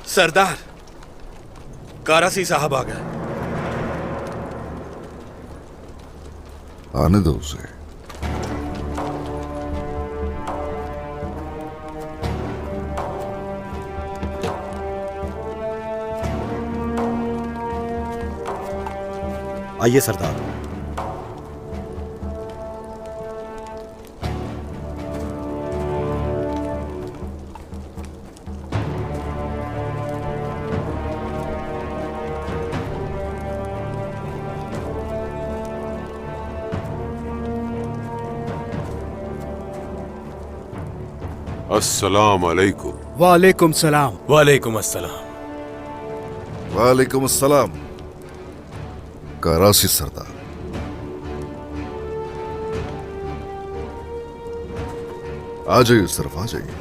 सरदार, कारासी साहब आ गए। आने दो उसे। आइए सरदार। अस्सलाम अलैकुम। वालेकुम सलाम। वालेकुम अस्सलाम। वालेकुम अस्सलाम। करासी सरदार, आ जाइए उस तरफ, आ जाइए,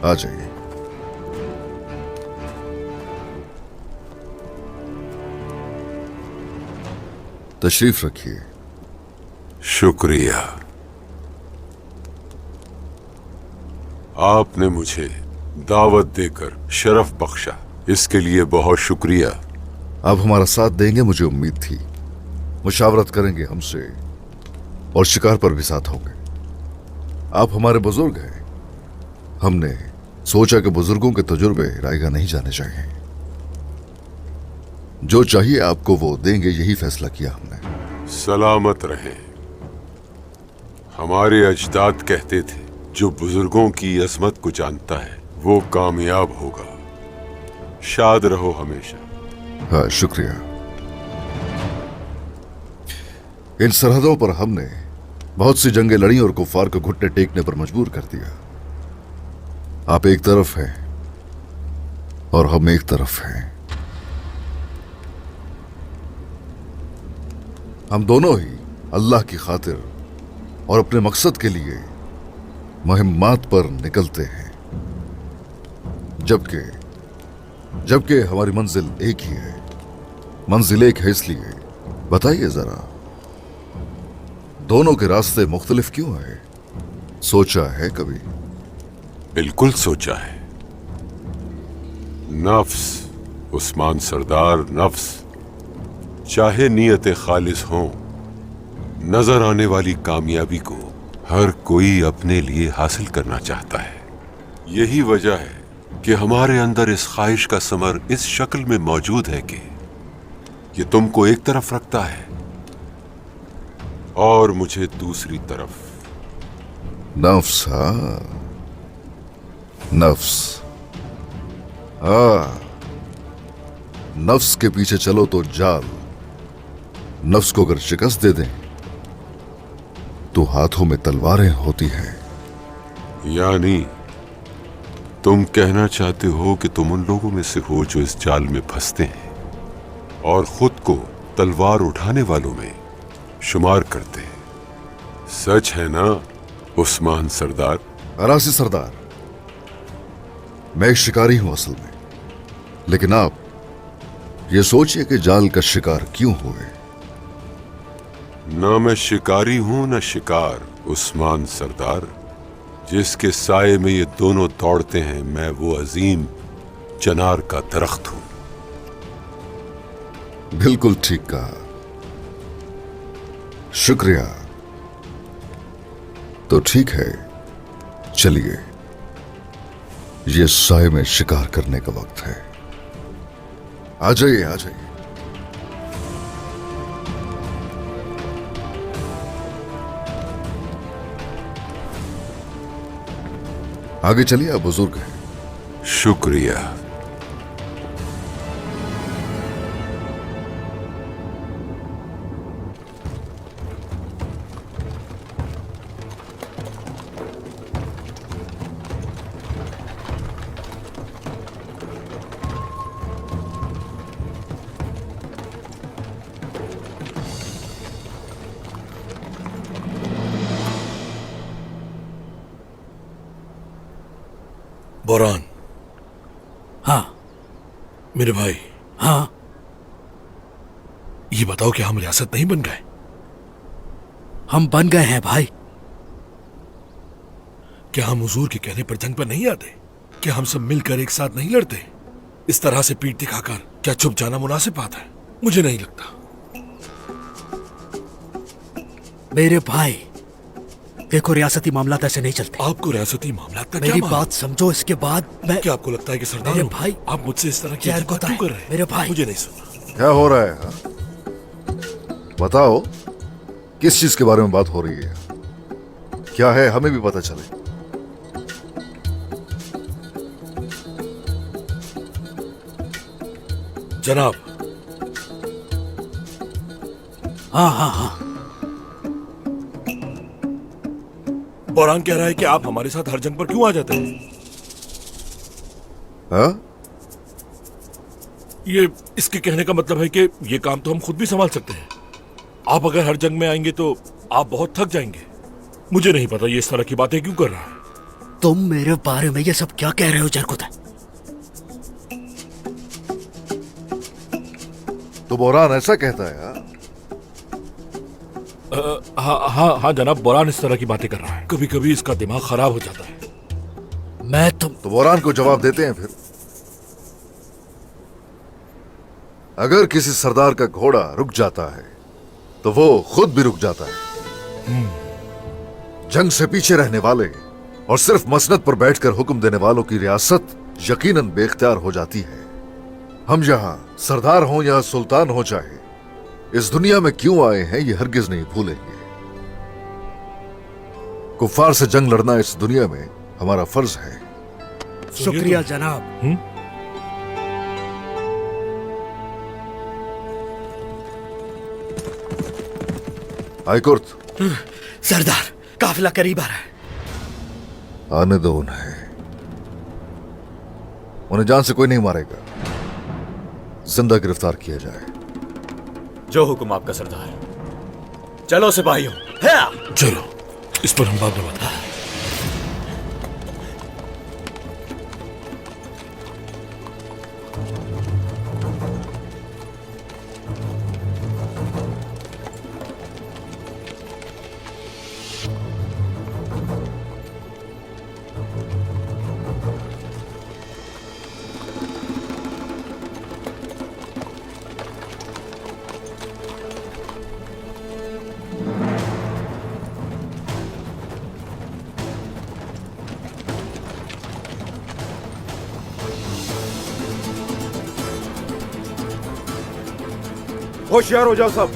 आ जाइए। तशरीफ रखिए। शुक्रिया, आपने मुझे दावत देकर शरफ बख्शा, इसके लिए बहुत शुक्रिया। आप हमारा साथ देंगे, मुझे उम्मीद थी। मुशावरत करेंगे हमसे और शिकार पर भी साथ होंगे। आप हमारे बुजुर्ग हैं। हमने सोचा कि बुजुर्गों के तजुर्बे रायगा नहीं जाने चाहिए। जो चाहिए आपको वो देंगे, यही फैसला किया हमने। सलामत रहें। हमारे अजदाद कहते थे, जो बुजुर्गों की अजमत को जानता है वो कामयाब होगा। शाद रहो हमेशा। हाँ, शुक्रिया। इन सरहदों पर हमने बहुत सी जंगें लड़ी और कुफार को घुटने टेकने पर मजबूर कर दिया। आप एक तरफ हैं और हम एक तरफ हैं। हम दोनों ही अल्लाह की खातिर और अपने मकसद के लिए मुहिम्मात पर निकलते हैं, जबकि हमारी मंजिल एक ही है। मंजिल एक है, इसलिए बताइए जरा, दोनों के रास्ते मुख्तलिफ क्यों हैं? सोचा है कभी? बिल्कुल सोचा है। नफ्स उस्मान सरदार, नफ्स, चाहे नीयतें खालिस हों, नजर आने वाली कामयाबी को हर कोई अपने लिए हासिल करना चाहता है। यही वजह है कि हमारे अंदर इस ख्वाहिश का समर इस शक्ल में मौजूद है कि ये तुमको एक तरफ रखता है और मुझे दूसरी तरफ। नफ्स, हाँ, नफ्स। हाँ, नफ्स के पीछे चलो तो जाल। नफ्स को अगर शिकस्त दे दें तो हाथों में तलवारें होती हैं। यानी तुम कहना चाहते हो कि तुम उन लोगों में से हो जो इस जाल में फंसते हैं और खुद को तलवार उठाने वालों में शुमार करते हैं। सच है ना उस्मान सरदार? करासी सरदार, मैं एक शिकारी हूं असल में, लेकिन आप ये सोचिए कि जाल का शिकार क्यों हुए। ना मैं शिकारी हूं ना शिकार उस्मान सरदार। जिसके साये में ये दोनों दौड़ते हैं, मैं वो अजीम चनार का दरख्त हूं। बिल्कुल ठीक कहा, शुक्रिया। तो ठीक है, चलिए, ये साये में शिकार करने का वक्त है। आ जाइए, आ जाइए। आगे चलिए, आप बुजुर्ग हैं। शुक्रिया। बोरान। हाँ। मेरे भाई, हाँ। ये बताओ कि हम रियासत नहीं बन गए? हम बन गए हैं भाई। क्या हम हुजूर के कहने पर जंग पर नहीं आते? क्या हम सब मिलकर एक साथ नहीं लड़ते? इस तरह से पीठ दिखाकर क्या चुप जाना मुनासिब बात है? मुझे नहीं लगता। मेरे भाई, देखो रियासती मामलात ऐसे नहीं चलते। आपको रियासती मामलात का क्या मेरी मालूम? बात समझो, इसके बाद मैं क्या आपको लगता है कि सरदार मेरे हूं? भाई, आप मुझसे इस तरह की क्या बात क्यों कर रहे हैं? मेरे भाई, मुझे नहीं सुना। क्या हो रहा है हाँ? बताओ, किस चीज के बारे में बात हो रही है? क्या है, हमें भी पता चले। जनाब, हाँ हाँ हाँ, बोरान कह रहा है कि आप हमारे साथ हर जंग पर क्यों आ जाते हैं? हाँ? ये इसके कहने का मतलब है कि ये काम तो हम खुद भी संभाल सकते हैं। आप अगर हर जंग में आएंगे तो आप बहुत थक जाएंगे। मुझे नहीं पता ये इस तरह की बातें क्यों कर रहा है। तुम मेरे बारे में ये सब क्या कह रहे हो जरकुत? तो बोरान ऐसा कहता है हाँ? हाँ जनाब, बोरान इस तरह की बातें कर रहा है। कभी कभी इसका दिमाग खराब हो जाता है। मैं तुम तो बोरान को जवाब देते हैं फिर। अगर किसी सरदार का घोड़ा रुक जाता है तो वो खुद भी रुक जाता है। जंग से पीछे रहने वाले और सिर्फ मसनद पर बैठकर हुक्म देने वालों की रियासत यकीनन बेख्तियार हो जाती है। हम यहां सरदार हों या सुल्तान हो, चाहे इस दुनिया में क्यों आए हैं ये हरगिज नहीं भूलेंगे। कुफ्फार से जंग लड़ना इस दुनिया में हमारा फर्ज है। शुक्रिया जनाब। आयकुर्त, सरदार, काफिला करीब आ रहा है। आने दो उन्हें जान से कोई नहीं मारेगा। जिंदा गिरफ्तार किया जाए। जो हुक्म आपका सरदार। चलो सिपाहियों। चलो, इस पर हम बाद में बात करें। होशियार हो जाओ सब।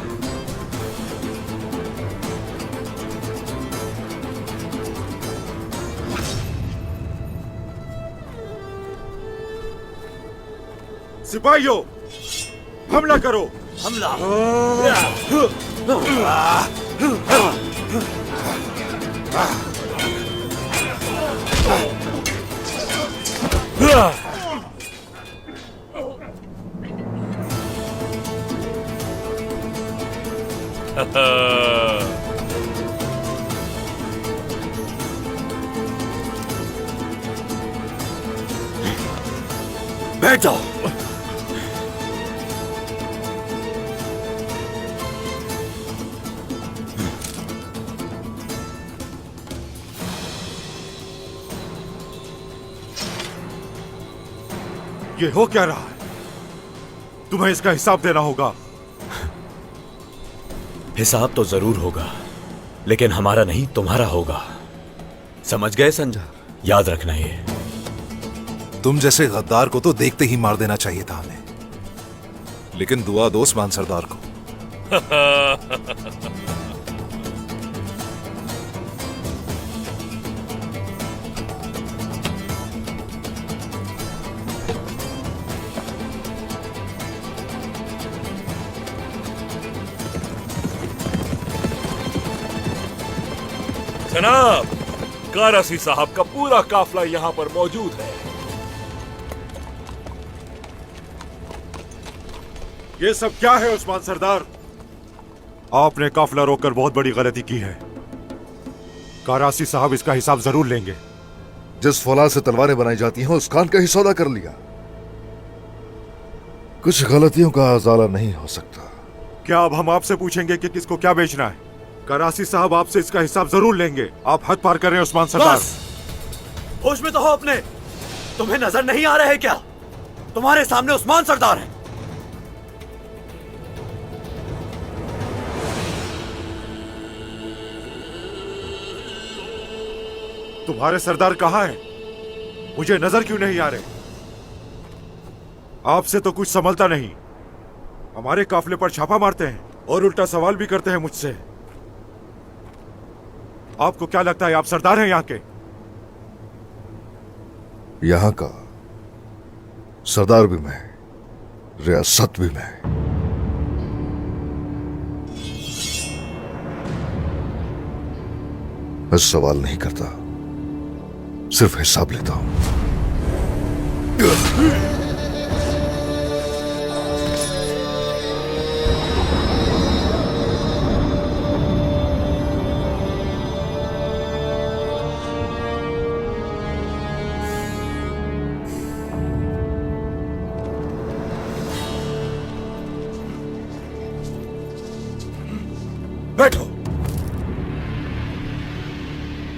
सिपाहियों, हमला करो। हमला। बैठ जाओ। ये हो क्या रहा है? तुम्हें इसका हिसाब देना होगा। हिसाब तो जरूर होगा, लेकिन हमारा नहीं तुम्हारा होगा। समझ गए संजय? याद रखना ये। तुम जैसे गद्दार को तो देखते ही मार देना चाहिए था हमें, लेकिन दुआ दो उस्मान सरदार को। जनाब, कारासी साहब का पूरा काफिला यहां पर मौजूद है। ये सब क्या है उस्मान सरदार? आपने काफिला रोककर बहुत बड़ी गलती की है। कारासी साहब इसका हिसाब जरूर लेंगे। जिस फौलाद से तलवारें बनाई जाती हैं उस खान का ही सौदा कर लिया। कुछ गलतियों का अजाला नहीं हो सकता। क्या अब हम आपसे पूछेंगे कि किसको क्या बेचना है? करासी साहब आपसे इसका हिसाब जरूर लेंगे। आप हद पार कर रहे हैं उस्मान सरदार। होश में तो हो अपने। तुम्हें नजर नहीं आ रहा है क्या? तुम्हारे सामने उस्मान सरदार है। तुम्हारे सरदार कहाँ हैं? मुझे नजर क्यों नहीं आ रहे? आपसे तो कुछ संभलता नहीं। हमारे काफले पर छापा मारते हैं और उल्टा सवाल भी करते हैं मुझसे। आपको क्या लगता है आप सरदार हैं यहाँ के? यहां का सरदार भी मैं, रियासत भी मैं। मैं सवाल नहीं करता, सिर्फ हिसाब लेता हूं। बैठो।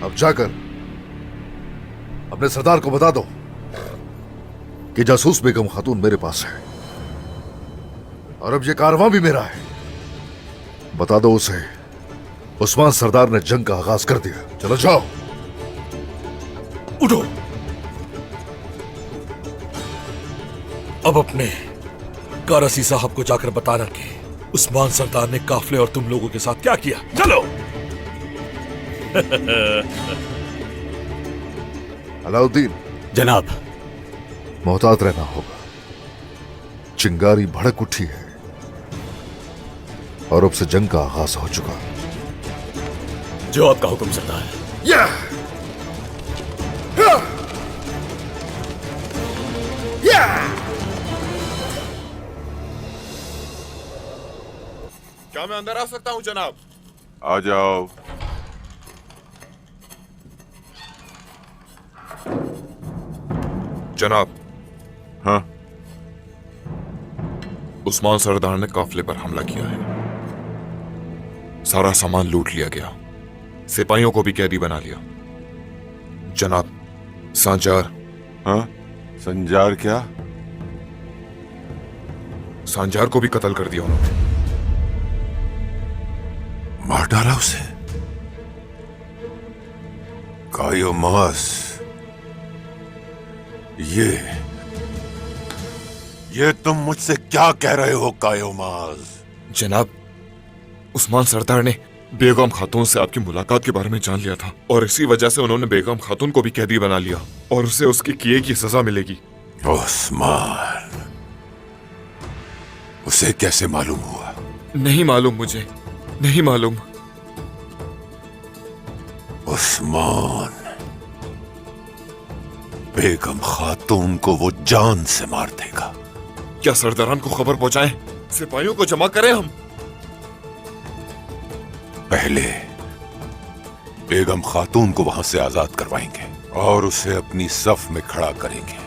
अब जाकर अपने सरदार को बता दो कि जासूस बेगम खातून मेरे पास है और अब ये कारवां भी मेरा है। बता दो उसे उस्मान सरदार ने जंग का आगाज कर दिया। चलो जाओ। उठो। अब अपने कारासी साहब को जाकर बताना कि उस्मान सरदार ने काफले और तुम लोगों के साथ क्या किया। चलो। अलाउद्दीन, जनाब। मोहतात रहना होगा। चिंगारी भड़क उठी है और अब से जंग का आगाज हो चुका। जो आपका हुक्म सरदार। क्या मैं अंदर आ सकता हूं जनाब? आ जाओ। जनाब, हाँ, उस्मान सरदार ने काफले पर हमला किया है। सारा सामान लूट लिया गया, सिपाहियों को भी कैदी बना लिया। जनाब, सांजार हाँ, संजार क्या? सांजार को भी कत्ल कर दिया उन्होंने। मार डाला उसे? कायो मास, ये तुम मुझसे क्या कह रहे हो कायो मास? जनाब, उस्मान सरदार ने बेगम खातून से आपकी मुलाकात के बारे में जान लिया था और इसी वजह से उन्होंने बेगम खातून को भी कैदी बना लिया और उसे उसके किए की सजा मिलेगी। उस्मान, उसे कैसे मालूम हुआ? नहीं मालूम, मुझे नहीं मालूम। उस्मान बेगम खातून को वो जान से मार देगा। क्या सरदारान को खबर पहुंचाएं? सिपाहियों को जमा करें हम? पहले बेगम खातून को वहां से आजाद करवाएंगे और उसे अपनी सफ में खड़ा करेंगे।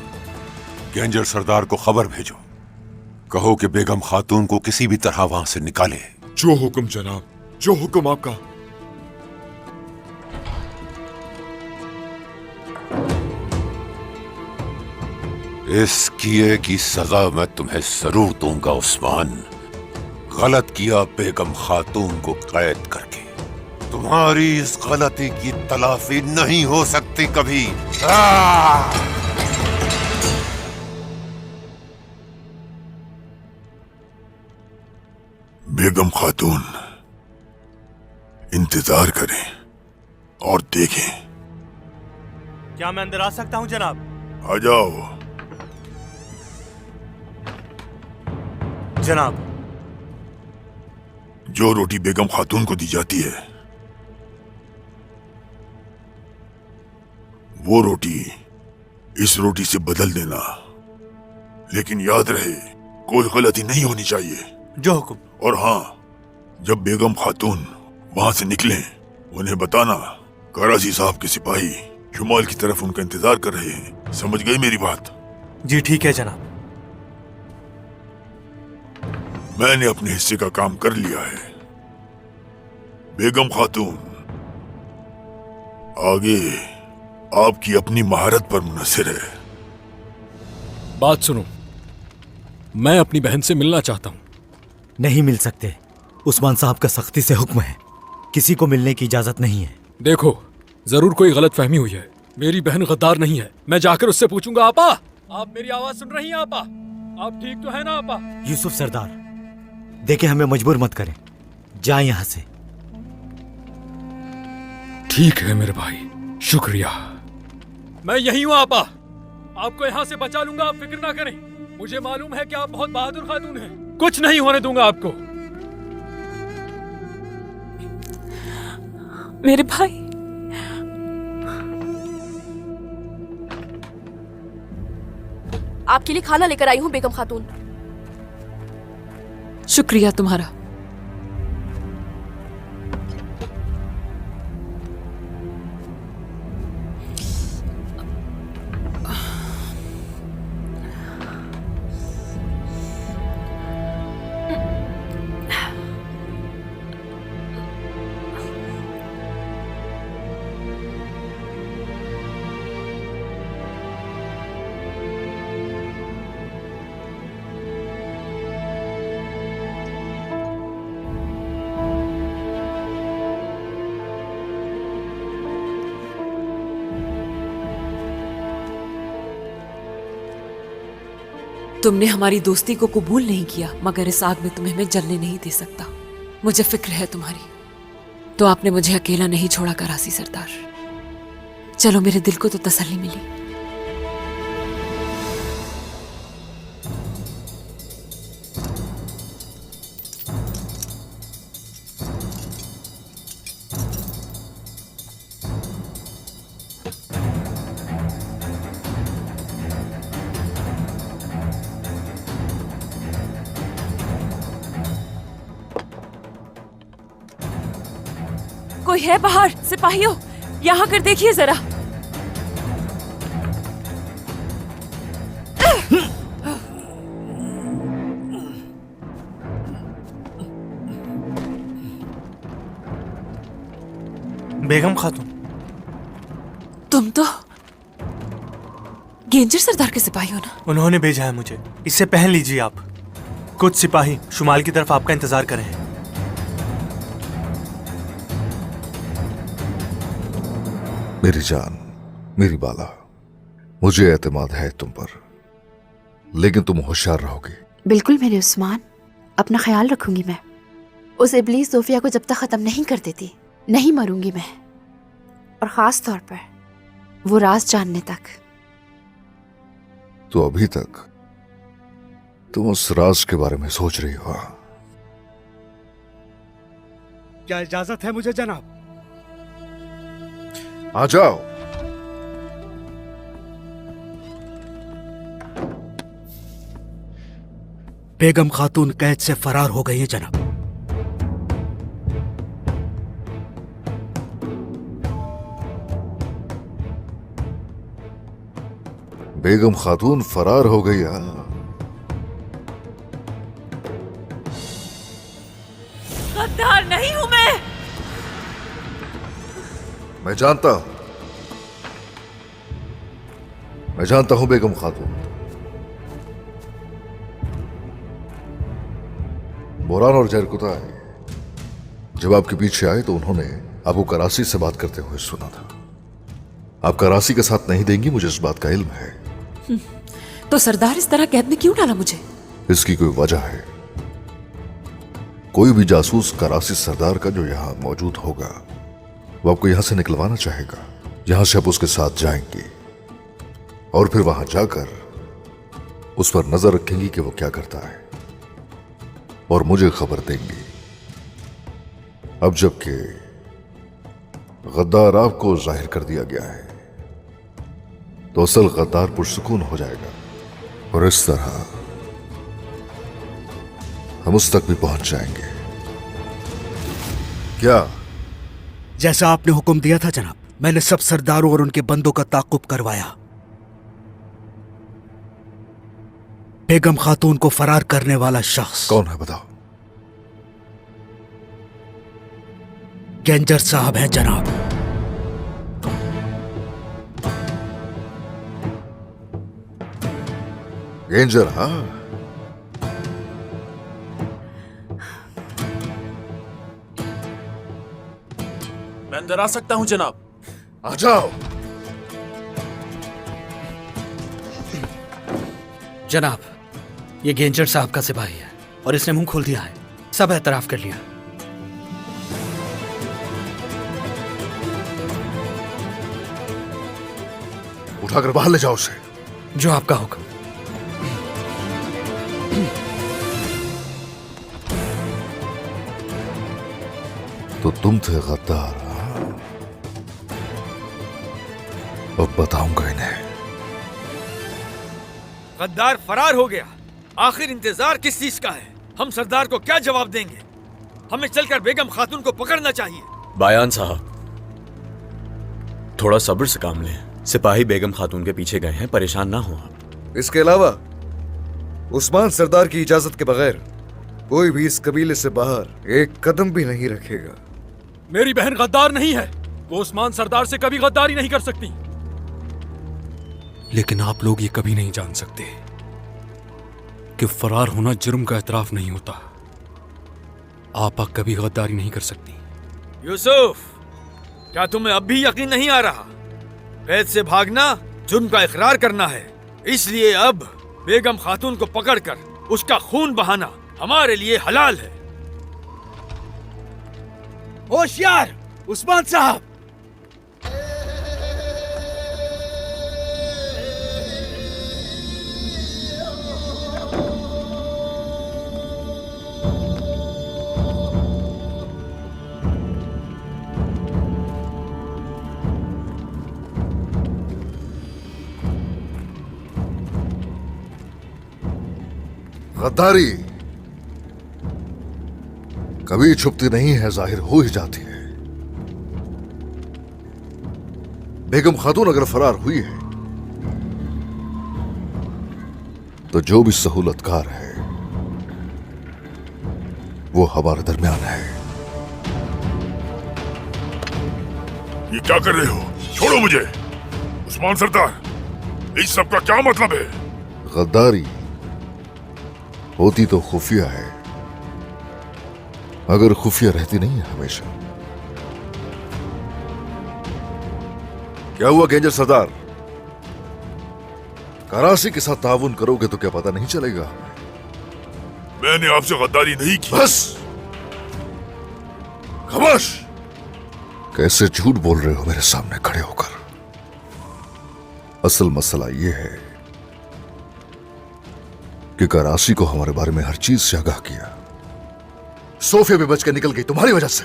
गेंजर सरदार को खबर भेजो, कहो कि बेगम खातून को किसी भी तरह वहां से निकाले। जो हुक्म जनाब, जो हुक्म आपका। इस किए की सजा मैं तुम्हें जरूर दूंगा उस्मान। गलत किया बेगम खातून को कैद करके। तुम्हारी इस गलती की तलाफी नहीं हो सकती कभी। बेगम खातून, इंतजार करें और देखें। क्या मैं अंदर आ सकता हूं जनाब? आ जाओ। जनाब, जो रोटी बेगम खातून को दी जाती है वो रोटी इस रोटी से बदल देना, लेकिन याद रहे कोई गलती नहीं होनी चाहिए। जो हुक्म। और हाँ, जब बेगम खातून वहां से निकलें उन्हें बताना कराची साहब के सिपाही शुमाल की तरफ उनका इंतजार कर रहे हैं। समझ गई मेरी बात? जी ठीक है जनाब। मैंने अपने हिस्से का काम कर लिया है। बेगम खातून, आगे आपकी अपनी महारत पर मुनहसिर है। बात सुनो, मैं अपनी बहन से मिलना चाहता हूँ। नहीं मिल सकते। उस्मान साहब का सख्ती से हुक्म है, किसी को मिलने की इजाजत नहीं है। देखो, जरूर कोई गलत फहमी हुई है। मेरी बहन गद्दार नहीं है। मैं जाकर उससे पूछूंगा। आपा, आप मेरी आवाज सुन रही हैं? आपा, आप ठीक तो है ना? आपा। यूसुफ सरदार, देखे हमें मजबूर मत करें, जाए यहां से। ठीक है मेरे भाई, शुक्रिया। मैं यही हूँ आपा, आपको यहाँ से बचा लूंगा, आप फिक्र ना करें। मुझे मालूम है कि आप बहुत बहादुर खातून हैं, कुछ नहीं होने दूंगा आपको। मेरे भाई, आपके लिए खाना लेकर आई हूँ बेगम खातून। शुक्रिया तुम्हारा। तुमने हमारी दोस्ती को कबूल नहीं किया, मगर इस आग में तुम्हें मैं जलने नहीं दे सकता। मुझे फिक्र है तुम्हारी, तो आपने मुझे अकेला नहीं छोड़ा करासी सरदार। चलो, मेरे दिल को तो तसल्ली मिली। कोई है बाहर? सिपाहियों, यहाँ कर देखिए जरा। बेगम खातून, तुम तो गेंजर सरदार के सिपाही हो ना? उन्होंने भेजा है मुझे, इसे पहन लीजिए आप। कुछ सिपाही शुमाल की तरफ आपका इंतजार कर रहे हैं। मेरी जान, मेरी बाला, मुझे एतमाद है तुम पर, लेकिन तुम होशियार रहोगी। बिल्कुल मेरे उस्मान, अपना ख्याल रखूंगी मैं। उस इब्लीस सोफिया को जब तक खत्म नहीं कर देती, नहीं मरूंगी मैं, और खास तौर पर वो राज जानने तक। तो अभी तक तुम उस राज के बारे में सोच रही हो? क्या इजाजत है मुझे जनाब? आ जाओ। बेगम खातून कैद से फरार हो गई है जनाब। बेगम खातून फरार हो गई? गद्दार नहीं हूं मैं जानता हूं, मैं जानता हूं बेगम खातून। बोरान और जरकुताई जब आपके पीछे आए तो उन्होंने आपको कराची से बात करते हुए सुना था। आप कराची का साथ नहीं देंगी, मुझे इस बात का इल्म है। तो सरदार इस तरह कैद में क्यों डाला मुझे? इसकी कोई वजह है। कोई भी जासूस कराची सरदार का जो यहां मौजूद होगा, वो आपको यहां से निकलवाना चाहेगा। यहां से आप उसके साथ जाएंगी और फिर वहां जाकर उस पर नजर रखेंगी कि वो क्या करता है, और मुझे खबर देंगी। अब जबकि गद्दार आपको जाहिर कर दिया गया है, तो असल गद्दार पुरसुकून हो जाएगा, और इस तरह हम उस तक भी पहुंच जाएंगे। क्या? जैसा आपने हुक्म दिया था जनाब, मैंने सब सरदारों और उनके बंदों का ताकुब करवाया। बेगम खातून को फरार करने वाला शख्स कौन है बताओ? गेंजर साहब हैं जनाब। गेंजर? हाँ, अंदर आ सकता हूँ जनाब? आ जाओ। जनाब, ये गेंजर साहब का सिपाही है और इसने मुंह खोल दिया है। सब एतराफ कर लिया। उठाकर बाहर ले जाओ उसे। जो आपका हुक्म। तो तुम थे गद्दार, हाँ? अब बताऊंगा इन्हें। गद्दार फरार हो गया। आखिर इंतजार किस चीज का है? हम सरदार को क्या जवाब देंगे? हमें चलकर बेगम खातून को पकड़ना चाहिए। बायान साहब, थोड़ा सब्र से काम लें। सिपाही बेगम खातून के पीछे गए हैं, परेशान ना हो आप। इसके अलावा उस्मान सरदार की इजाजत के बगैर कोई भी इस कबीले से बाहर एक कदम भी नहीं रखेगा। मेरी बहन गद्दार नहीं है। वो उस्मान सरदार से कभी गद्दारी नहीं कर सकती। लेकिन आप लोग ये कभी नहीं जान सकते कि फरार होना जुर्म का एतराफ नहीं होता। आपा कभी गद्दारी नहीं कर सकती। यूसुफ, क्या तुम्हें अब भी यकीन नहीं आ रहा? कैद से भागना जुर्म का इकरार करना है। इसलिए अब बेगम खातून को पकड़कर उसका खून बहाना हमारे लिए हलाल है। होशियार उस्मान साहब! गद्दारी कभी छुपती नहीं है, जाहिर हो ही जाती है। बेगम खातून अगर फरार हुई है तो जो भी सहूलतकार है वो हमारे दरमियान है। ये क्या कर रहे हो? छोड़ो मुझे। उस्मान सरदार, इस सब का क्या मतलब है? गद्दारी होती तो खुफिया है, मगर खुफिया रहती नहीं है हमेशा। क्या हुआ गेंजर सरदार? करासी के साथ ताउन करोगे तो क्या पता नहीं चलेगा? मैंने आपसे गद्दारी नहीं की। बस खामोश! कैसे झूठ बोल रहे हो मेरे सामने खड़े होकर? असल मसला यह है कि करासी को हमारे बारे में हर चीज से आगाह किया। सोफिया भी बच के निकल गई तुम्हारी वजह से।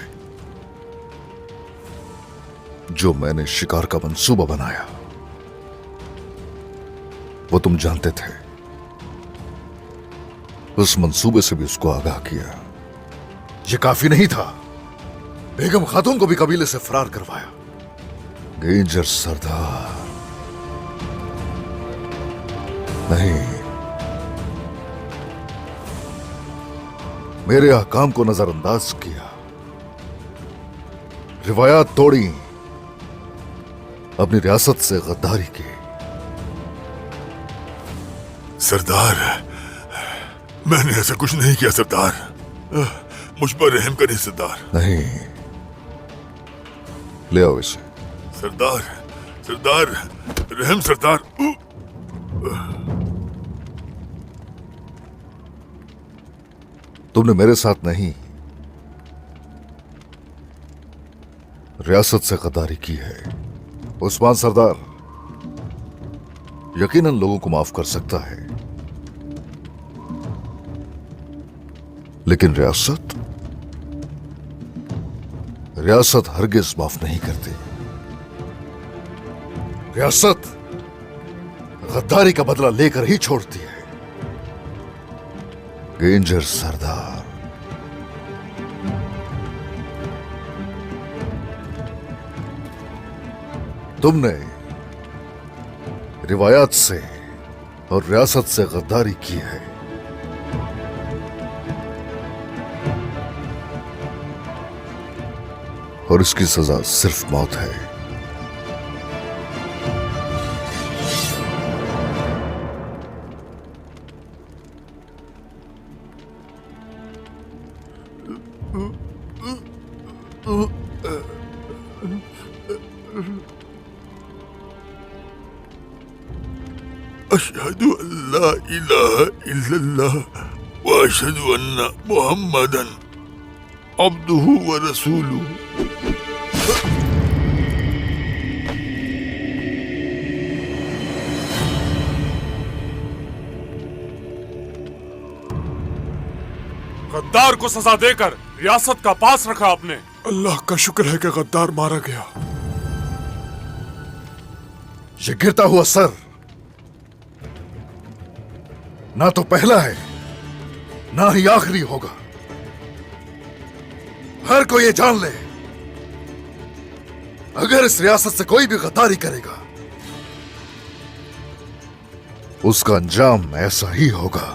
जो मैंने शिकार का मंसूबा बनाया वो तुम जानते थे। उस मंसूबे से भी उसको आगाह किया। ये काफी नहीं था, बेगम खातून को भी कबीले से फरार करवाया। गेंजर सरदार नहीं, मेरे अहकाम को नजरअंदाज किया, रिवायात तोड़ी, अपनी रियासत से गद्दारी की। सरदार, मैंने ऐसा कुछ नहीं किया सरदार। मुझ पर रहम करें सरदार। नहीं, ले आओ इसे। सरदार, सरदार, रहम सरदार। तुमने मेरे साथ नहीं, रियासत से गद्दारी की है। उस्मान सरदार यकीनन लोगों को माफ कर सकता है, लेकिन रियासत हरगिज माफ नहीं करती। रियासत गद्दारी का बदला लेकर ही छोड़ती है। गेंजर सरदार, तुमने रिवायात से और रियासत से गद्दारी की है। और इसकी सजा सिर्फ मौत है। अशहदु अल्ला इलाहा इल्लल्लाह व अशहदु अन्ना मुहम्मदन अब्दुहु व रसूलुहु। गद्दार को सजा देकर रियासत का पास रखा आपने। अल्लाह का शुक्र है कि गद्दार मारा गया। ये गिरता हुआ सर ना तो पहला है ना ही आखिरी होगा। हर कोई ये जान ले, अगर इस रियासत से कोई भी गद्दारी करेगा उसका अंजाम ऐसा ही होगा।